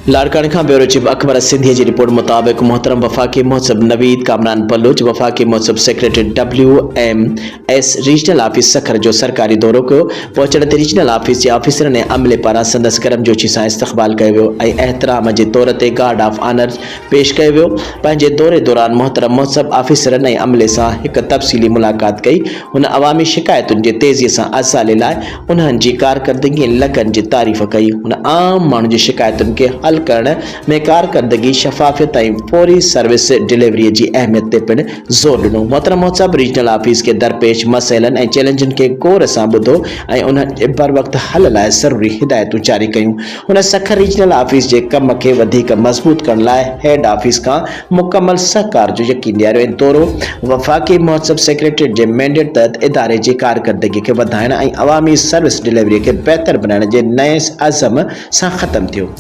लाड़काने खां bureau chief Akbar Sindhia ji report मुताबिक मोहतरम वफाकी महसब नवीद कामरान बलूच वफाकी महसब secretary WMS regional office Sukkur जो सरकारी दौरो कयो पहुचण ते रीजनल ऑफिस जे ऑफिसर ने अमले पारां संदसि गर्मजोशी सां इस्तक़बाल कयो वियो ऐं एहतराम जे तौर ते गार्ड ऑफ ऑनर पेश कयो वियो। पंहिंजे दौरे दौरान मोहतरम महसब ऑफिसरनि ऐं अमले सां हिकु तफ़सीली मुलाक़ात कई। हुन अवामी शिकायतुनि जे तेज़ीअ सां असाले लाइ उन्हनि जी कारकर्दगी ऐं लगन जी तारीफ़ कई। हुन आम माण्हुनि जी शिकायतुनि खे हल करण में कारकर्दगी शफ़ाफ़ियत ऐं फौरी सर्विस डिलीवरी की अहमियत ते पिण ज़ोर ॾिनो। मोहतरम महसब रीजनल ऑफिस के दरपेश मसइलनि ऐं चैलेंजनि खे गौर सां ॿुधो ऐं उन्हनि जे बर वक़्तु हल लाइ ज़रूरी हिदायतूं जारी कयूं। हुन सखर रीजनल ऑफिस जे कम खे वधीक मज़बूत करण लाइ हेड ऑफिस खां मुकमल सहकार जो यकीन ॾियारियो ऐं दौरो वफ़ाकी महसब सेक्रेटरीट जे मैंडेट तहत इदारे जी कारकर्दगी खे वधाइण ऐं अवामी सर्विस डिलीवरी खे बहितर बनाइण जे नए अज़म सां ख़त्म थियो।